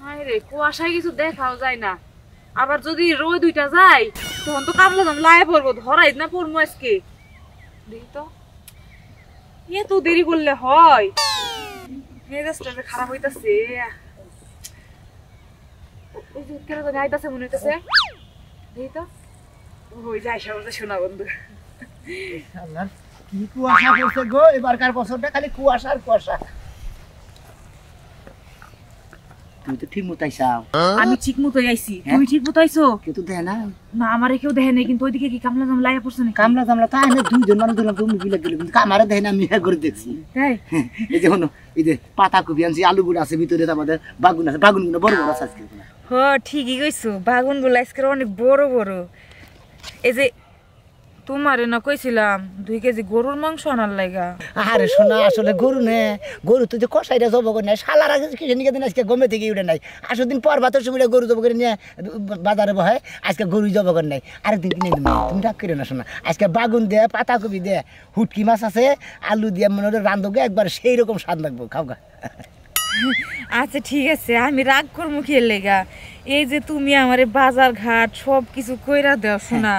হায় রে, কুয়াশায় কিছু দেখাও যায় না। আবার যদি রোদ দুইটা যায় তখন তো কামলা দাম লাই পড়বো, ধরাই না পড়বো আজকে। দেখি তো এত দেরি করলে হয়? মেজাজটা খারাপ হইতাছে। ওই যে কেন তো গাইতাছে মনে হইতাছে। দেখি তো ওই যাই সব শোনা বন্ধু। কি কুয়াশা পড়ছে গো, এবারকার বছরটা খালি কুয়াশা আর কুয়াশা। তুমি তো ঠিক মতো আইসাও। আমি ঠিক মতো আইছি, তুমি ঠিক মতো আইছো? কেউ তো দেখে না। না আমারে কেউ দেখে নাই, কিন্তু ওইদিকে কি কামলা দাম লাইয়া পড়ছে নাকি? কামলা জামলা তা আমি দুইজন মানুষ দিলাম, তুমি বিলে গেলে কিন্তু আমারে দেখে না, আমি করে দেখছি। তাই এই যে হনো, এই যে পাতা কপি আনছি, আলু গুঁড়া আছে, ভিতরে আমাদের বাগুন আছে, বাগুন গুলো বড় বড় আছে আজকে। হ ঠিকই কইছো, বাগুন গুলো আজকে অনেক বড় বড়। এই যে তোমারে না কইছিলাম 2 কেজি গরুর মাংস আনার লাগা। আরে শোনা, আসলে গরু নে, গরু তো যে কষাইটা জব করে নাই, শালার আগে কিছু নিকে দিন আজকে গমে থেকে উঠে নাই। আসল দিন পর ভাতের সময় গরু জব করে নিয়ে বাজারে বহে, আজকে গরু জব করে নাই। আরেকদিন কিনে দিন, তুমি রাগ করে না শোনা। আজকে বাগুন দে, পাতা কপি দে, হুটকি মাছ আছে, আলু দিয়ে মনে হয় রান্ধবো একবার সেই রকম স্বাদ লাগবো, খাও গা। আচ্ছা ঠিক আছে, আমি রাগ করবো কি লেগা? এই যে তুমি আমারে বাজার ঘাট সব কিছু কইরা দাও শোনা,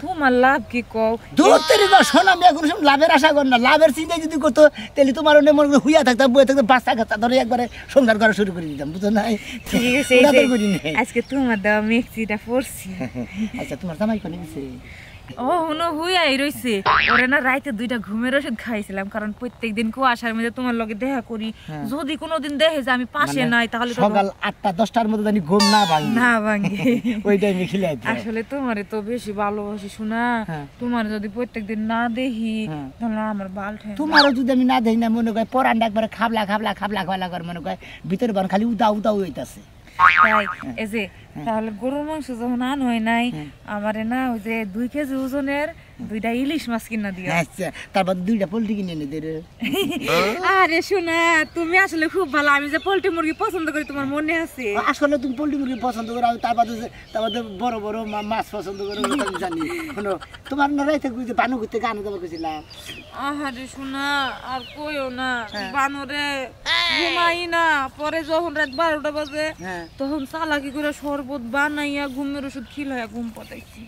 তোমার লাভ কি কও? দূর থেকে গো শোনা, আমি এখন লাভের আশা কর না। লাভের চিন্তা যদি করতো তাহলে তোমার মনে করে হুইয়া থাকতাম, বয়ে থাকতাম, বাচ্চা কাচ্চা ধরে একবারে সংসার করা শুরু করে দিতাম, বুঝো না? ঠিক আছে, আজকে তোমার দেওয়া মেক্সিটা পরছি। আচ্ছা তোমার জামাই কোনে গেছে? ও হুনো হুইয়াই রইছে। ওরে না রাইতে 2টা ঘুমের ওষুধ খাইছিলাম, কারণ প্রত্যেকদিন কুয়াশার মধ্যে তোমার লগে দেখা করি। যদি কোনোদিন দেখে যে আমি পাশে নাই, তাহলে সকাল 8টা-10টার মধ্যে জানি ঘুম না ভাঙে। না ভাঙে, ওই টাইমে খিলাই। আসলে তোমারে তো বেশি ভালোবাসি শোনা। তোমার যদি প্রত্যেকদিন না দেখি তাহলে আমার বাল ঠে। তোমারও যদি আমি না দেখি না, মনে করে পরানটা একবারে খাবলা খাবলা খাবলা খাবলা করে, মনে করে ভিতরে বান খালি উদা উদা হইতাছে। তাই এই যে তাহলে গরুর মাংস যখন আন হয় নাই, আমারে না ওই যে 2 কেজি ওজনের 2টা ইলিশ মাছ কিনা দিও। আচ্ছা, তারপর 2টা পোল্ট্রি কিনে এনে দে রে। আরে শোনা, তুমি আসলে খুব ভালো। আমি যে পোল্ট্রি মুরগি পছন্দ করি তোমার মনে আছে? আসলে তুমি পোল্ট্রি মুরগি পছন্দ করো, আমি তারপর বড় বড় মাছ পছন্দ করো, আমি জানি। শোনো, তোমার না রাইতে যে বানু ঘুরতে গান দেওয়া গেছিলাম। আহারে শোনা, আর কইও না, বানরে ঘুমাই না। পরে যখন রাত 12টা বাজে তখন চালাকি করে শরবত বানাইয়া ঘুমের ওষুধ খিলাইয়া ঘুম পাতাইছি।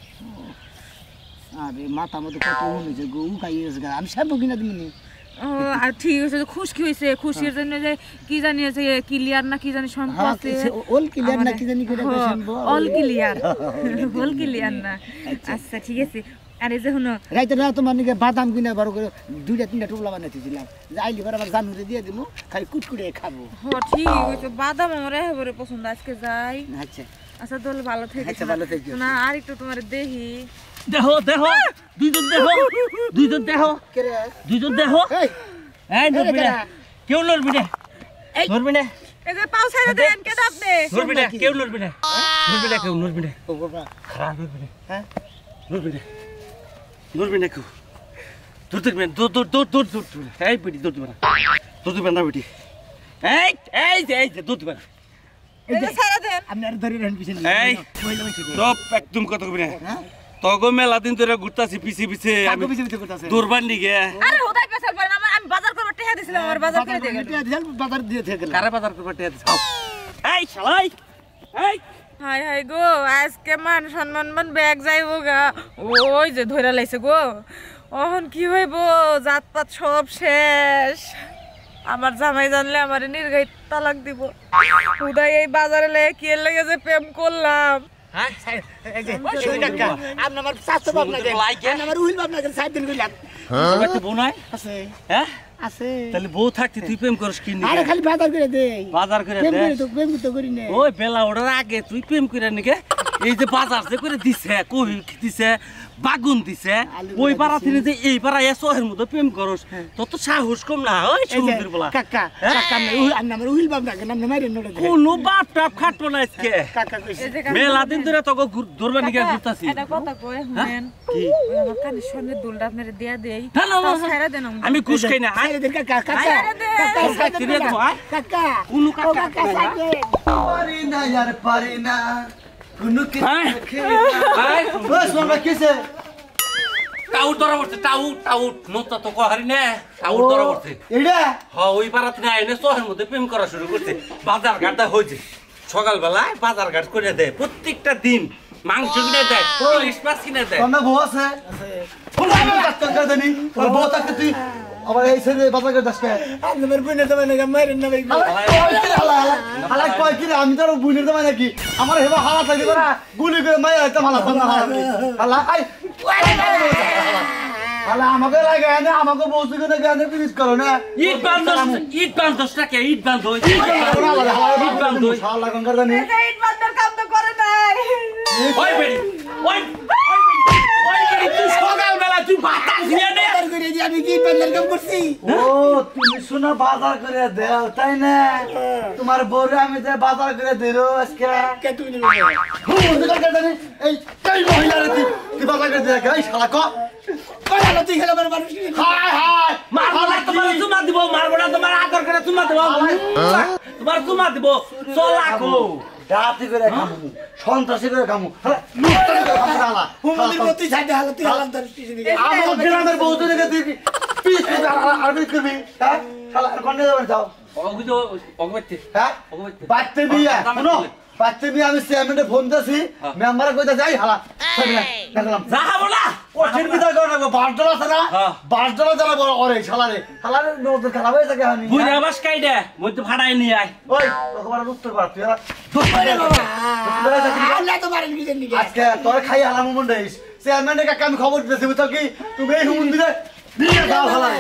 আরে মাথা মতো কত হয়েছে গো, উকাই গেছে। আমি শ্যাম্পু কিনা দিইনি। আর ঠিক আছে, খুশকি হয়েছে, খুশির জন্য যে কি জানি আছে ক্লিয়ার না কি জানি শ্যাম্পু আছে, অল ক্লিয়ার না কি জানি করে shampoo, all clear, all clear না। আচ্ছা ঠিক আছে। আরে যে শুনো, রাইতে না তোমার নিকে বাদাম কিনা বড় করে 2টা-3টা টুকলা বানাইতেছিলাম, যাইলি পরে আবার জানুরে দিয়ে দিমু, খালি কুটকুটে খাবো। হ্যাঁ ঠিক হইছে, বাদাম আমার একেবারে পছন্দ। আজকে যাই। আচ্ছা আচ্ছা তাহলে ভালো থেকো। আচ্ছা ভালো থেকো না, আর একটু তোমার দেখি। দেখো দেখো, দুইজন দেখো, দুইজন দেখো, কে রে? দুইজন দেখো। এই নরবি না, কেউ নরবি না, নরবি না, এই যে পাও ছেড়ে দেন, কে আপনি? নরবি না, কেউ নরবি না, নরবি না, কেউ নরবি না, ও বাবা, খারাপ নরবি না, হ্যাঁ নরবি না, নরবি না কেউ। দূর থেকে দূর দূর দূর দূর দূর দূর, এই বেটি দূর দিবা না, দূর দিবা না বেটি, এই এই এই দূর দিবা না, এই যে ছেড়ে দেন। আপনি আর ধরে রাখেন পিছনে। এই সব একদম কথা কবি না। তগো মেলা দিন ধরে ঘুরতাছি পিছে পিছে, আমি দূরবার নিগে। আরে হোদাই পেছাল পারেন, আমি বাজার করব টেহা দিছিলাম, আমার বাজার করে দিয়ে গেল। বাজার দিয়ে থেকে কারে বাজার করবা টিয়া দিছ? এই শালাই, এই হাই হাই গো, আজকে মান সম্মান ব্যাগ যাইবো গা। ওই যে ধইরা লাইছে গো, এখন কি হইব? জাতপাত সব শেষ। আমার জামাই জানলে আমার নির্গাই তালাক দিব। হুদাই এই বাজারে লেগে কি এর লেগে যে প্রেম করলাম। হ্যাঁ এই যে কাকা, আপনি আমার স্বাস্থ্য বাপ না, আপনি আমার উইল বাপ না, 7 দিন কইলাম। তোমার তো বউ নাই? আছে হ্যাঁ আছে। তাহলে বউ থাকতে তুই প্রেম করস কি আরে খালি বাজার করে দে, বাজার করে প্রেম দে। করে তো প্রেম তো করি না। ওই বেলা ওঠার আগে তুই প্রেম করে নিকে এই যে বাজার যে করে দিছে, কই দিছে, বাগুন দিছে, ওই পাড়া থেকে যে এই পাড়া শহরের মধ্যে প্রেম করস, তোর তো সাহস কম না। ওই সমুদ্রের বলা কাকা কাকা, আমি আমার উইল বাপ না, নাম মাইরে নড়ে দে। কোনো বাপ টাপ খাটলো না আজকে। কাকা কইছে মেলা দিন ধরে তোকে ধরবা নিকে ঘুরতাছি। এটা কথা কই শুনেন, কি আমার কানে শুনে দুলটা আপনারে দিয়া দেই। না, না, না, ছেড়ে দেন। আমি ঘুষ খাই না। আরে দেন কাকা, কাকা কাকা কোনো কাকা কাকা সাইকে পারি না यार পারি না কোনো কিছু হ্যাঁ? খেয়ে ওই শোনা কিসে টাউট ধরা পড়ছে টাউট নোতা তো কহারি না টাউট ধরা পড়ছে এটা ওই পাড়াতে না এনে শহরের মধ্যে প্রেম করা শুরু করছে বাজার ঘাটটা হয়েছে সকালবেলায় বাজার ঘাট করে দেয় প্রত্যেকটা দিন মাংস কিনে দেয় ইলিশ মাছ কিনে দেয় তোমার বউ আছে বউ থাকতে তুই আবার এই ছেলে বাজার করে দাসকে আপনার বোনের তোমার নাকি মারেন না ভাই হালাক কয় কি আমি তো বুঝে দেবো নাকি আমার হেবা হালা থাকি না গুলি করে মাই হয়তো হালা ফান্না হালা আই হালা আমাকে লাগে না আমাকে বসে করে গানে প্লিজ করো না ইট বান্ধব টাকে ইট বান্ধব শালা গঙ্গার জানি ইট বান্দার কাম তো করে নাই ওই বেড়ি ওই বেড়ি তুই সকালবেলা তুই বাতাস দিয়ে নে করে দি আমি কি পেন্ডাল কাম করছি ও তুমি শোনা বাজার করে দাও তাই না তোমার বউরে আমি যে বাজার করে দিলো আজকে কে তুমি এই এই মহিলারে তুই বাজার করে দিয়ে এই শালা ক কইলা তুই খেলা আমার মানুষ হায় হায় মারবো না তোমার চুমা দিব মারবো না তোমার আদর করে চুমা দিব তোমার চুমা দিব চলাকো রাতে করে খামু সন্ত্রাসী করে খামু লুটতারি করে খামু শালা হুমলির প্রতি ছাইতে হালা তুই হালাম তার পিছে দিকে আমার গ্রামের বউতে দেখে তুই পিস পিস আর কি করবি হ্যাঁ শালা আর কোনে যাবে যাও অগুজো অগবতে হ্যাঁ অগবতে বাচ্চা বিয়া শুনো বাচ্চা বিয়া আমি চেয়ারম্যানে ফোন দিয়েছি মেম্বারে কইতা যাই হালা দেখলাম যাবো না কঠিন বিচার করে রাখবো $5 আছে না হ্যাঁ। $5 জ্বালা বড় ওরে শালারে শালারে নতুন খারাপ হয়ে থাকে আমি বুইরা বাস কাইডে মধ্যে ভাড়ায় নিয়ে আয় ওই তোকে উত্তর পার তুই আল্লাহ তো মারেন কি জানি আজকে তোর খাই হালাম মন দেইস চেয়ারম্যানের কাছে আমি খবর দিতেছি বুঝছো কি তুমি এই মন্দিরে দিয়ে দাও শালারে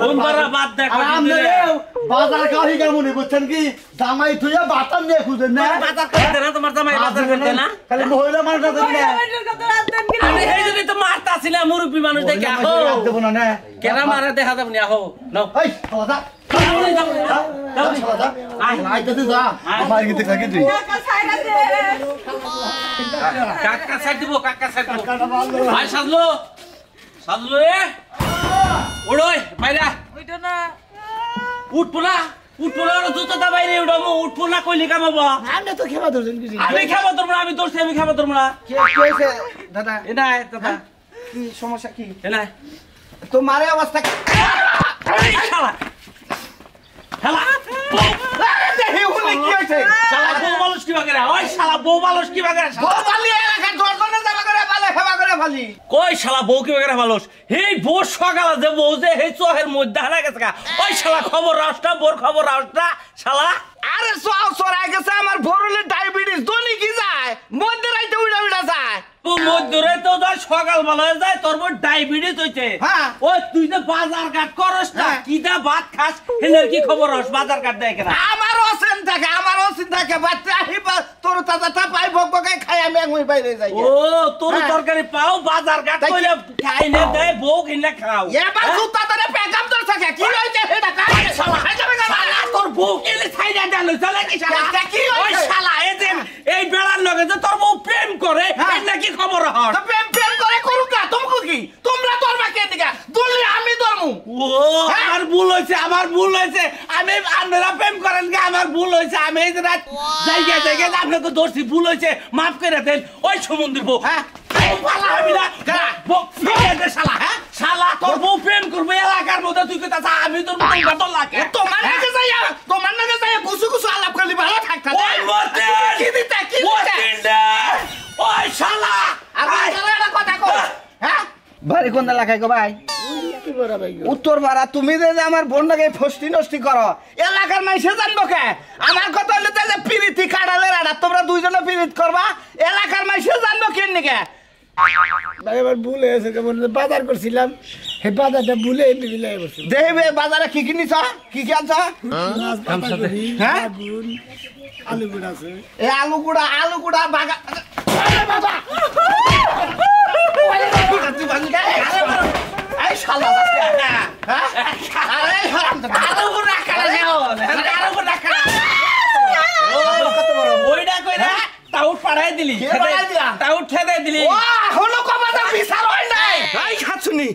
বন্ধরা বাদ দেখ আর আমনেও বাজার কাহি কেমন বুঝছেন কি জামাই তুইয়া বাতান নিয়ে খুঁজেন না বাজার করতে না তোমার জামাই বাজার করতে না খালি মহিলা মানুষ আছে না আমি এই জন্যই তো মারতাছি না মুরব্বী মানুষ দেখে আহো দেবো না না কেরা মারে দেখা যাবে না আহো নাও এই শালা আইতেছি যা আমার গিতে থাকে তুই কাকা সাইড দিব ভাই সাজলো সাজলো রে ওড়ই বাইরা ওইটা না উঠবো না জুতোটা বাইরে উঠবো না কইলি কামাবো আমরা তো খেবা ধরছেন কি আমি খাবো তোমরা আমি দৌড়ছি আমি খাবো তোমরা কি হইছে দাদা এটা দাদা কি সমস্যা কি এটা তোমার অবস্থা কি শালা শালা দেখি উনি কি হইছে শালা বউ মানুষ কি বাগেরা ওই শালা বউ মানুষ কি বাগেরা বালি এলাকা দর্শনে যাবা করে বালে খেবা করে ফালি কই শালা বউ কি বাগেরা মানুষ এই বউ সকালে যে বউ যে এই চোহের মধ্যে হারা গেছে ওই শালা খবর রাস্তা বোর খবর রাস্তা শালা আরে সব সরাই গেছে আমার ভরলে ডায়াবেটিস দনি কি যায় মধ্যে রাইতে উড়া যায় তুই মধ্যরে তো যায় সকালবেলায় যায় তোর বউ ডায়াবেটিস হইছে হ্যাঁ। ওই তুই যে বাজার ঘাট করস না হ্যাঁ। কিটা ভাত খাস হেনের কি খবর রস বাজার ঘাট দেয় কেনা আমার অসেন থাকে বাচ্চা আহিবা তোর তাজা পাই ভগভগাই খাই আমি একমই বাইরে যাই ও তোর হ্যাঁ। তরকারি পাও বাজার ঘাট তাই কি- কইলে খাইনে দেয় বউ কিনে খাও এবার সুতা ধরে পেগাম ধরে থাকে কি হইছে এটা কাই শালা খাই যাবে না শালা তোর বউ কিনে ছাইরা দেন চলে কি শালা এটা কি হইছে? ওই শালা এই বেড়ার লগে যে তোর বউ প্রেম করে হ্যাঁ। এর নাকি খবর হস তো প্রেম করে করুক না তুমি কি তোমরা ধরবা কে দিগা দুলি আমি ধরমু ও আমার ভুল হয়েছে আমি আপনারা প্রেম করেন কি আমার ভুল হয়েছে আমি এই যে রাত জায়গায় আপনাকে দোষী ভুল হয়েছে মাফ করে দেন ওই সমুদ্র বউ হ্যাঁ। শালা আমি না বউ ফিরে দে শালা হ্যাঁ শালা তোর বউ প্রেম করবে এলাকার মধ্যে তুই কথা আমি তোর মতো গাতল লাগে তোমার নাকি যাইয়া গুছু আলাপ করলি ভালো থাকতা ওই মতিন কি দিতে মতিন দে ওই শালা আমি একটা কথা কই হ্যাঁ বাড়ি কোন এলাকায় গো ভাই উত্তর পাড়া তুমি যে আমার বোনটাকে ফষ্টি নষ্টি করো এলাকার মাইসে জানবো কে আমার কথা হলে যে পিরিতি কাটালে রাডা তোমরা দুইজনে পিরিত করবা এলাকার মাইসে জানবো কেন নিকে ভাই আমার ভুল হয়েছে কেমন বাজার করছিলাম সেই বাজারটা ভুলে বিলাই বসছি দেবে বাজারে কি কিনিছ কি কি আনছ হ্যাঁ আলুগুড় আছে এ আলু গুড়া বাগা আরে বাবা এই শালা হ্যাঁ আরে হারাম তো আলু গুড়া কাটা যাও আলু গুড়া কাটা ওইটা কইরা টাউট পাড়াই দিলি কে পাঠাই দিলা? টাউট খেদাই দিলি ও এখনো কমাটা বিচার হয় নাই এই খাসুনি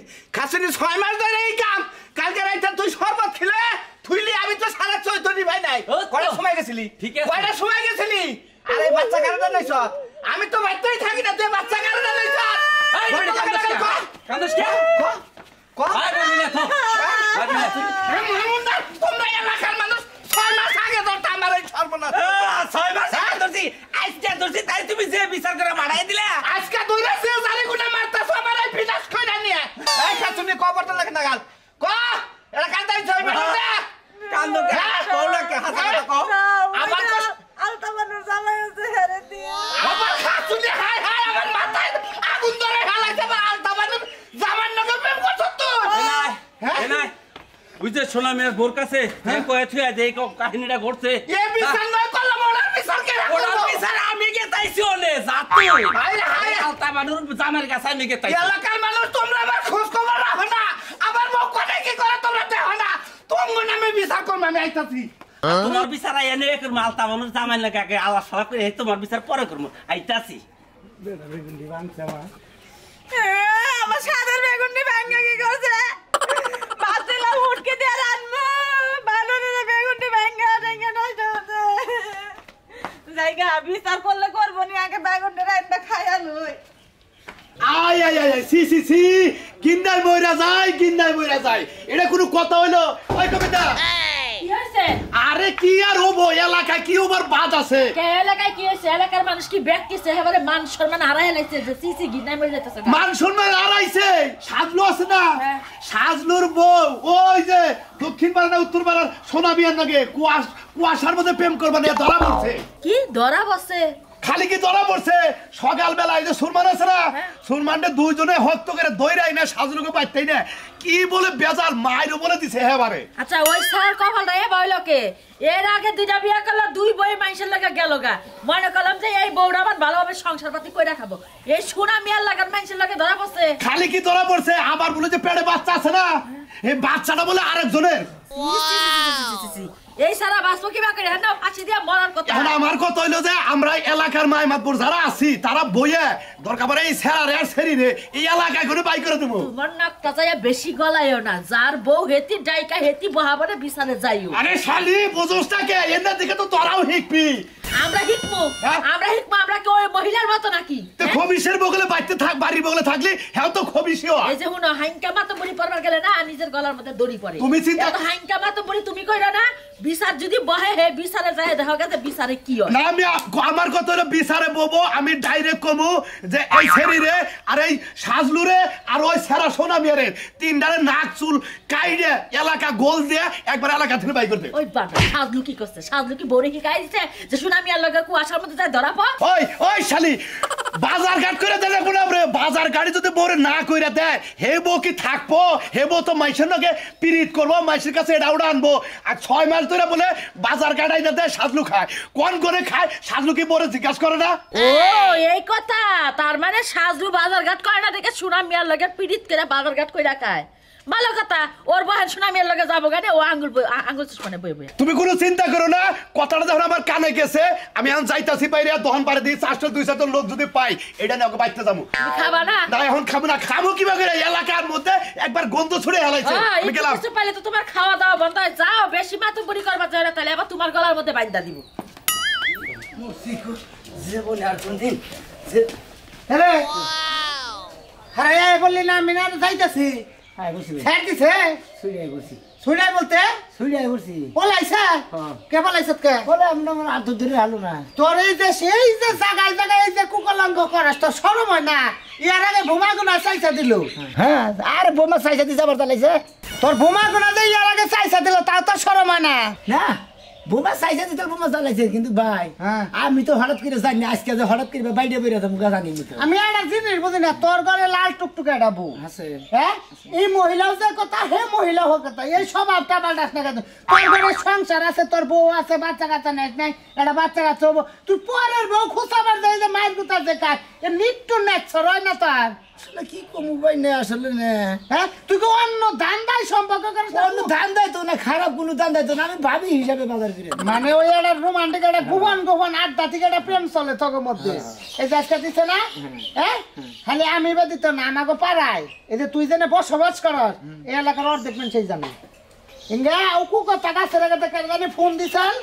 6 মাস ধরে এই কাম কালকে রাইতে তুই শরবত খেলে থুইলি আমি তো সারা চৈতনি ভাই নাই ও তো। কয়টা সময় গেছিলি ঠিক আছে। কয়টা সময় গেছিলি আরে বাচ্চা কারণে নাইছ আমি তো বাচ্চাই থাকি না তুই বাচ্চা কারণে নাইছ এই, ঘটনা বাচ্চা কারণে কারণে। কর। কান্দস কে আরে মিলে তো আরে মিলে তুই তোমরা এলাকার মানুষ 6 মাস আগে ধরতে আমার এই সর্বনাশ 6 মাস আগে ধরছি আজকে ধরছি তাই তুমি যে বিচার করে বাড়াই দিলা আজকে দুইরা সে জারি গুনা মারতাছ আমার এই বিনাশ কইরা নিয়ে এই খাতুনি কবরটা লেখ না গাল ক এটা কান্দাই ছয় বেটা কান্দো কে কোলা কে হাসা কো আমার তো আলতা বানুর জামাই আছে হেরে দিয়ে আমার খাতুনি হাই হাই আমার মাথায় আগুন ধরে হালাইছে বা আলতা বানুর জামান নগে প্রেম করছ তুই নাই বুঝতে শোনা মেয়ের বোর কাছে কয়ে থুয়া যে এই কাহিনীটা ঘটছে এ বিচার নয় করলাম ওনার বিচার কে ওনার বিচার আমি গে তাইছি ওনে জাতু হাই হাই আলতা বানুর জামার কাছে আমি গে তাইছি এলাকার মানুষ তোমরা আমার খোঁজ খবর রাখো না আমার মুখ কোথায় কি করে তোমরা দেখো না তোমার নামে বিচার করবো আমি আইতাছি তোমার বিচার এনে এক আলতা বানুর জামাই লাগে আগে আল্লাহ সালা করে তোমার বিচার পরে করবো আইতাছি আমার সাদের বেগুনটি ভাঙ্গা কি করছে বাতিলা উঠকে দিয়ে রাখবো বানুরের বেগুনটি ভাঙ্গা ঠেঙ্গা নষ্ট হচ্ছে জায়গা বিচার করলে করবো নি আগে বেগুনটা রান্না খাইয়া লই আয় আয় আয় সি সি সি কিন্নাই মইরা যায় এটা কোনো কথা হইলো ওই কবিতা কি হয়েছে? আরে কি আর হবো এলাকায় কি ওভার বাদ আছে কে এলাকায় কি হয়েছে? এলাকার মানুষ কি ব্যক্তিছে এবারে মান সম্মান হারাই লাইছে যে সিসি গিনাই মরে যাইতেছে গা। মান সম্মান হারাইছে সাজলু আছে না হ্যাঁ। সাজলুর বউ ওই যে দক্ষিণ পাড়া না উত্তর পাড়ার সোনা বিয়ার নাকি কুয়াশার মধ্যে প্রেম করবা নিয়ে ধরা পড়ছে কি ধরা বসে? খালি কি ধরা পড়ছে সকালবেলা এই যে সুরমান আছে না সুরমানটা দুইজনে হক্ত করে দইরাই না সাজলুকে পাইতেই না কি বলে বেজার মায়েরও বলে দিছে এবারে আচ্ছা ওই স্যার কপালটা এ বইলকে এর আগে দুইটা বিয়া করলো দুই বই মানুষের লাগা গেল গা মনে করলাম যে এই বউরা আমার ভালোভাবে সংসার পাতি কইরা খাবো এই সোনা মিয়ার লাগার মানুষের লাগে ধরা পড়ছে খালি কি ধরা পড়ছে আবার বলে যে পেটে বাচ্চা আছে না এই বাচ্চাটা বলে আরেকজনের এই সারা বাসপো কি বাকরে হ্যাঁ ফাঁসি দিয়া মরার কথা এখন আমার কথা হইলো যে আমরা এলাকার মাইমাতপুর যারা আছি তারা বইয়ে দরকার পড়ে এই সেরারে আর সেরিরে এই এলাকায় করে বাই করে দেবো তোমার নাকটা যাইয়া বেশি গলায়ও না যার বউ হেতি ডাইকা হেতি বহাবরে বিছানে যাইও আরে শালি বোঝোসটাকে এর দিকে তো তোরাও হিকবি আমরা হিকমু হ্যাঁ? আমরা কি ওই মহিলার মতো নাকি তো হ্যাঁ? খবিসের বগলে বাইতে থাক বাড়ির বগলে থাকলি হ্যাঁ তো খবিসিও এই যে হুনো হাইনকা মাতবরি পরবার গেলে না নিজের গলার মধ্যে দড়ি পড়ে তুমি চিন্তা- এত হাইনকা মাতবরি তুমি কইরা না বিচার যদি বহে হে বিচারে যায় দেখো গেছে বিচারে কি হয় না আমি আমার কথা হলো বিচারে বলবো আমি ডাইরেক্ট কমু যে এই শরীরে আর এই সাজলুরে আর ওই সেরা সোনা মেয়েরে তিনটারে নাক চুল কাইড়ে এলাকা গোল দিয়ে একবার এলাকা থেকে বাই করতে ওই বাবা সাজলু কি করছে সাজলু কি বড়ি কি গাই দিছে যে সুনামি আর লগে কুয়াশার মধ্যে যায় ধরা পা ওই শালি বাজার ঘাট করে দেয় না রে বাজার গাড়ি যদি বউরে না কইরা দেয় হে বউ কি থাকবো হে বউ তো মাইসের নাকি পিরিত করবো মাইসের কাছে এটা ওটা আনবো আর 6 মাস ধরে বলে বাজার গাড়াই না দেয় সাজলু খায় কোন করে খায় সাজলু কি বউরে জিজ্ঞাসা করে না ও এই কথা তার মানে সাজলু বাজার ঘাট করে না দেখে সুনামি আর লগে পিড়িত করে বাজার ঘাট কইরা খায় ভালো কথা ওর বহেন সুনামি আর লগে যাবো গানে ও আঙ্গুল চুষমানে বই বই তুমি কোনো চিন্তা করো না কথাটা যখন আমার কানে গেছে আমি এখন যাইতাছি বাইরে দহন পারে দিই 400-200 লোক যদি পাই এটা নিয়ে ওকে বাইতে যাবো তুমি খাবা না না এখন খাবো না খাবো কিভাবে এলাকার মধ্যে একবার গন্ধ ছড়ে হেলাইছে আমি গেলাম কিছু পাইলে তো তোমার খাওয়া দাওয়া বন্ধ হয় যাও বেশি মাতুবুরি করবা যায় না তাহলে আবার তোমার গলার মধ্যে বাইন্দা দিব জীবনে আর কোনদিন আরে আরে এই বললি না আমি না যাইতাছি হ্যাঁ বসি ছেড় দিছে সুইরাই বসি ছুড়াই বলতে সুইরাই বসি পলাইছে হ্যাঁ। কে পলাইছে কে বলে আমরা আমার আধ ধরে হালু না তোর এই যে সেই যে জায়গায় জায়গায় এই যে কুকলঙ্গ করাস তোর সরম হয় না ইয়ার আগে বোমা গুনা চাইছা দিল হ্যাঁ আর বোমা চাইছে দিতে আবার চালাইছে তোর বোমা গুনা যে ইয়ার আগে চাইছা দিল তাও তোর সরম হয় না না বোমা চাইছে দিতে বোমা চালাইছে কিন্তু ভাই হ্যাঁ। আমি তো হঠাৎ করে জানি না আজকে যে হঠাৎ করে বাইরে বেরিয়ে তো মুখা জানি তো আমি একটা জিনিস বুঝি না তোর ঘরে লাল টুকটুকে একটা বউ আছে হ্যাঁ এই মহিলাও যে কথা হে মহিলা হোক কথা এই স্বভাবটা পাল্টাস না কেন তোর ঘরে সংসার আছে তোর বউ আছে বাচ্চা কাচ্চা নাই নাই একটা বাচ্চা কাচ্চা হবো তুই পরের বউ খুশাবার দেয় যে মায়ের গুতার যে কাজ এ মৃত্যু নেচ্ছর হয় না তার আসলে কি কমু ভাই না আসলে না হ্যাঁ তুই কি অন্য ধান্দায় সম্পর্ক করিস না? অন্য ধান দেয় তো না খারাপ কোনো ধান দেয় তো না আমি ভাবি হিসাবে বাজার করে মানে ওই একটা রোমান্টিক একটা গোপন গোপন আড্ডা থেকে একটা প্রেম চলে তোর মধ্যে এই গাছটা দিছে না হ্যাঁ খালি আমি বা দিত না আমাকে পাড়ায় এই যে তুই যেন বসবাস করস এই এলাকার অর্ধেক মানুষ সেই জানে ইঙ্গা ওকু কথা কাছে রেখে কেন ফোন দিছান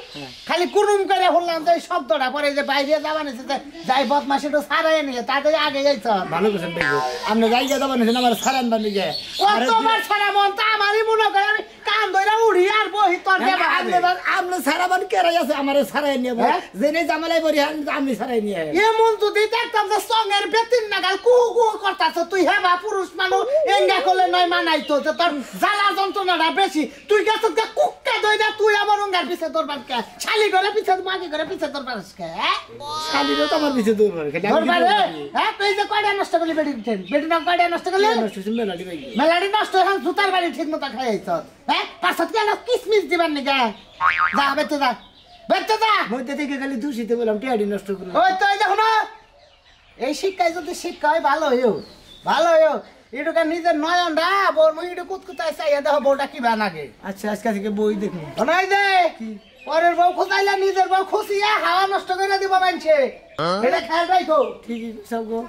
খালি কুরুম করে শুনলাম যে এই শব্দটা পরে যে বাইরে যাবা নিছে যাই বদমাশি তো সারাই নিয়ে তাতে আগে যাইছ ভালো করছেন দেখো আপনি জায়গা যাবেন আমার সারান বানি যে ও তোমার সারা মন তা আমারই মনে করে আমি কান ধরে উড়ি আর বহি তোর দেবা আপনি সারাবান কেরাই আছে আমার সারাই নিয়ে জেনে জামালাই বরি আমি সারাই নিয়ে এমন যদি দেখতাম যে সঙ্গের বেতিন নাগাল কুহু কুহু করতাছ তুই হেবা পুরুষ মানুষ এঙ্গা করলে নয় মানাইতো যে তোর জ্বালা যন্ত্রণাটা বেশি তুই গেছ কুক্কা দইরা তুই আমার অঙ্গার পিছে তোর বাড়কে শালি করে পিছে মাগি করে পিছে তোর বাড়কে শালিরও তো আমার পিছে দূর করে তোর বাড়ে হ্যাঁ তুই যে কয়টা নষ্ট করলি বেটি না কয়টা নষ্ট করলি মেলাডি ভাই মেলাডি নষ্ট এখন জুতার বাড়ি ঠিক মতো খাইছ হ্যাঁ পাঁচত কেন কিসমিস দিবার নিকা যা বেতে যা বেতে যা মধ্যে থেকে খালি দূষিতে বললাম টিয়াডি নষ্ট করুন ওই তো এই দেখো না এই শিক্ষায় যদি শিক্ষা হয় ভালো হইও ভালো হইও এটুকা নিজের নয়নটা বোর মুই একটু কুতকুতায় চাইয়া দেখো বউটা কি বানাগে আচ্ছা আজকে থেকে বই দেখুন নয় যে পরের বউ খুঁজাইলে নিজের বউ খুশিয়া হাওয়া নষ্ট করে দিব মানছে এটা খেয়াল রাখো ঠিকই সব গো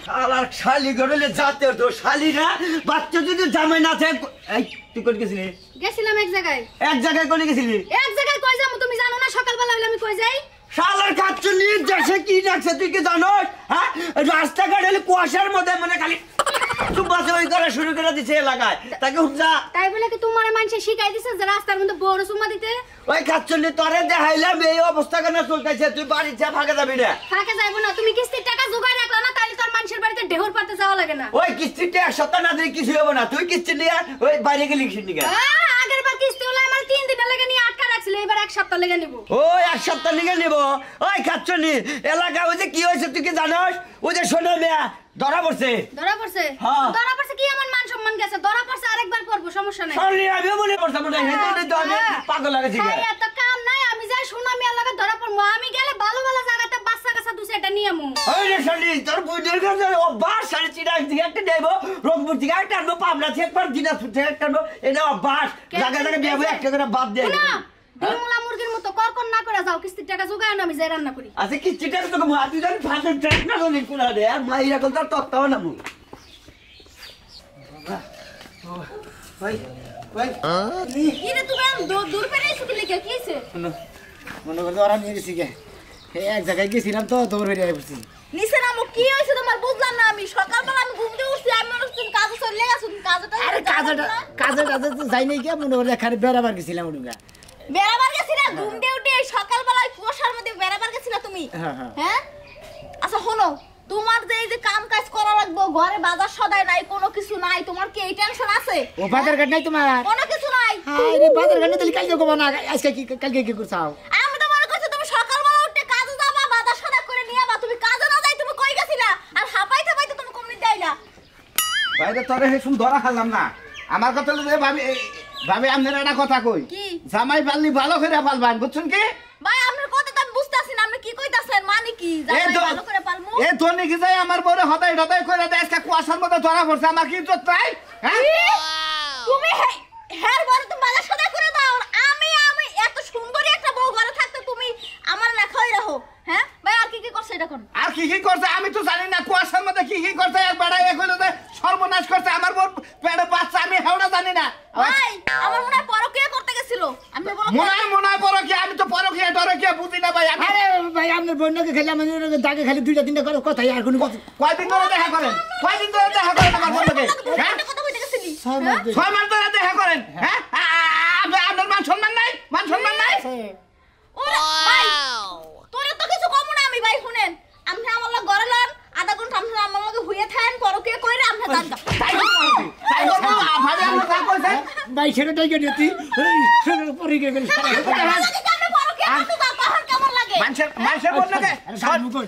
শালার শালি গড়লে যাতে তো শালি না বাচ্চা যদি জামাই না থাকে এই তুই কোন গেছিলি গেছিলাম এক জায়গায় কোন গেছিলি জায়গায় কই যাবো তুমি জানো না সকালবেলা হলে আমি কই যাই শালার কাচ্চুনি দেশে কি ডাকছে তুই কি জানোস হ্যাঁ রাস্তাঘাট হলে কুয়াশার মধ্যে মানে খালি চুপবাসে ওই করা শুরু করে দিছে এলাকায় তাকে উঠা তাই বলে কি তোমার মানুষে শিখাই দিছে যে রাস্তার মধ্যে বড় সুমা দিতে ওই কাচ্চুনি তোরে দেখাইলাম এই অবস্থা কেন চলতেছে তুই বাড়ি যা ভাগে যাবি না ফাঁকে যাইবো না তুমি কিস্তির টাকা জোগাড় রাখলা না তাহলে তোর মানুষের বাড়িতে ঢেউর পাতে যাওয়া লাগে না ওই কিস্তিতে এক সপ্তাহ না দিলে কিছু হবে না তুই কিস্তি নিয়ে ওই বাইরে গেলি কিস্তি নিয়ে আগের বার কিস্তি হলো আমার 3 দিন লেগে নিয়ে আটকা রাখছিল এবার এক সপ্তাহ লেগে নিব ওই এক সপ্তাহ নিয়ে নিব ওই কাচ্চুনি এলাকা ওই যে কি হয়েছে তুই কি জানোস ওই যে শোনো মেয়া ধরা পড়ছে ধরা পড়ছে হ্যাঁ। ধরা পড়ছে কি এমন মান সম্মান গেছে ধরা পড়ছে আরেকবার করব সমস্যা নাই সরি আমি মনে করছি মনে হেতু তো আমি পাগল লাগেছি তাই এত কাম নাই আমি যাই সুনামি আল্লাহকে ধরা পড়বো আমি গেলে ভালো ভালো জায়গাতে বাচ্চা কাচ্চা দুসে এটা নিয়ে আমু ওই রে সরি তোর বুঝের কাছে অভ্যাস সাড়ে চিরা দিকে একটা দেব রংপুর থেকে একটা আনবো পাবনা থেকে একবার দিনাজপুর থেকে একটা আনবো এটা অভ্যাস জায়গা জায়গা বিয়ে হবে একটা করে বাদ দিয়ে ডিমুলা মুরগির মতো করকর না করে যাও কিস্তির টাকা জোগায় না আমি যাই রান্না করি আচ্ছা কি চিটা তোকে মা তুই জানি ফাঁসের ট্রেক না জানি কোনা রে আর মা এরকম তার তত্ত্বাও না মু ভাই ভাই ইরে তুমি দূর পেরে শুকি লিখে কি হইছে মনে করতে ওরা নিয়ে গেছি গে এক জায়গায় গেছিলাম তো তোমার বেরিয়ে আসছি নিচে নামো কি হইছে তোমার বুঝলাম না আমি সকালবেলা আমি ঘুম দিয়ে উঠছি আমি মনে হচ্ছে কাজে চলে গেছো তুমি কাজটা আরে কাজে তো যাই নাই কে মনে করে এখানে বেড়াবার গেছিলাম ওটা বেড়াবার গেছি না ঘুম দিয়ে উঠে সকালবেলায় কুয়াশার মধ্যে বেড়াবার গেছি না তুমি হ্যাঁ আচ্ছা শোনো তোমার যে এই যে কাম কাজ করা লাগবে ঘরে বাজার সদাই নাই কোনো কিছু নাই তোমার কি এই টেনশন আছে ও বাজার ঘাট নাই তোমার কোনো কিছু নাই হ্যাঁ রে বাজার ঘাট তাহলে কালকে কবা না আজকে কি কালকে কি করছাও আমি তো মনে করছি তুমি সকালবেলা উঠে কাজে যাবা বাজার সদাই করে নিয়ে আবা তুমি কাজে না যাই তুমি কই গেছিলা আর হাঁপাইতে পাইতে তুমি কমনি দাইলা বাইরে তোরে হে শুন ধরা খালাম না আমার কথা হলো যে ভাবি আপনার একটা কথা কই কি জামাই পাললি ভালো করে পালবান বুঝছেন কি ভাই আপনার কথা তো আমি বুঝতাছি না আপনি কি কইতাছেন মানে কি জামাই ভালো করে পালমু এ ধনী কি যাই আমার বড় হদাই হদাই করে দেয় আজকে কুয়াশার মধ্যে ধরা পড়ছে আমার কি ইজ্জত নাই হ্যাঁ তুমি হের বড় তুমি বাজার সদাই করে দাও আমি এত সুন্দরী একটা বউ ঘরে থাকতে তুমি আমার না খাই রাখো হ্যাঁ ভাই আর কি করছে এটা কোন আর কি করছে আমি তো জানি না কুয়াশার মধ্যে কি করছে এক বেড়াই এক হইলো যে সর্বনাশ করছে আমার বড় পেটে বাচ্চা আমি হেওড়া জানি না ভাই আমার মনে হয় পরকিয়া করতে গেছিল আমি বলো মনে হয় পরকিয়া আমি তো পরকিয়া টরকিয়া বুঝি না ভাই আমি আরে ভাই আপনার বন্যাকে খেলে আমাদের দাগে খালি দুইটা তিনটা করে কথাই আর কোনো কথা কয়দিন ধরে দেখা করেন আমার বন্ধুকে হ্যাঁ কথা কইতে গেছিলি 6 মাস ধরে দেখা করেন হ্যাঁ আপনার মান সম্মান নাই ওরে ভাই তোরে তো কিছু কম না আমি ভাই শুনেন আপনি আমার লগে ঘরে লন আধা ঘন্টা আপনি আমার লগে হইয়া থাকেন পরকিয়া কইরা আপনি জানতা তাই করব ভাবে আমরা কাজ করছেন ভাই সেটাই গেলি তুই সেটা পরে গেলি আপনি পরকিয়া করতে যাও পাহাড় কেমন লাগে মাইসের বন্যাকে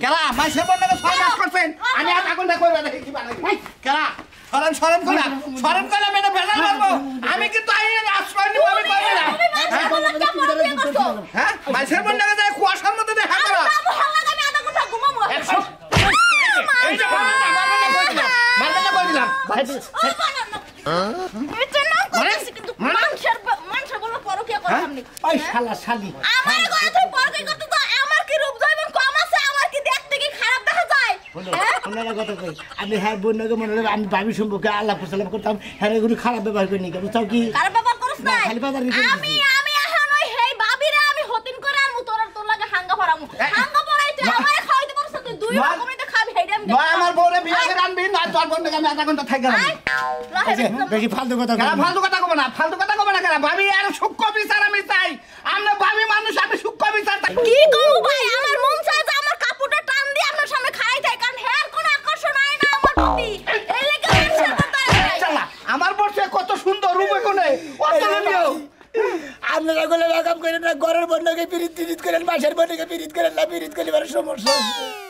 কেলা মাইসের বন্যাকে 6 মাস করছেন আমি আর আগুনটা কইরা দেখি কি বানাই কেলা শরম কইরা মেনে ভেজাল করব আমি কিন্তু আশ্রয় নিব আমি কইব না হ্যাঁ মাইসের বন্যাকে যায় কুয়াশার মধ্যে দেখা করা আমি আধা ঘন্টা ঘুমাবো এই যে মারবে কই দিলাম মানুষের বলো পরকিয়া করে সামনে ওই শালা শালি আমার ঘরে তুই পরকিয়া করতে তো আমার কি রূপ জয়বন কম আছে আমার কি দেখতে কি খারাপ দেখা যায় আপনারা কথা কই আমি হ্যাঁ বন্যাকে মনে হলো আমি ভাবি সম্পর্কে আল্লাহ সালাম করতাম হ্যাঁ এগুলো খারাপ ব্যবহার করি নি বুঝতাম কি খারাপ ব্যাপার নাই খালি বাজার নিতে আমি এখন ওই হেই বাবিরে আমি হতিন করে আর তোর লাগে হাঙ্গা পড়ামু হাঙ্গা পড়াইতে আমারে খাওয়াইতে পারছ তুই দুই রকমই তো খাবি হেইডা আমি নয় আমার বউরে বিয়া করে আনবি না তোর বোন আমি আধা ঘন্টা থাকি গেলাম বেশি ফালতু কথা কেন ফালতু কথা কব না কেন ভাবি আর সূক্ষ্ম বিচার আমি চাই আমরা ভাবি মানুষ আমি সূক্ষ্ম বিচার চাই কি করব ভাই আমার মন চায় যে আমার কাপড়টা টান দিয়ে আপনার সামনে খাই যায় কারণ হেয়ার কোনো আকর্ষণ হয় না আমার প্রতি এই লেগে মানুষের কথা চালা আমার বসে কত সুন্দর রূপে কোনে অতুলনীয় আপনারা গুলো কাম করেন না, ঘরের বন্ধকে পিরিত করেন, বাসার বন্ধকে পিরিত করেন না, পিরিত করলে সমস্যা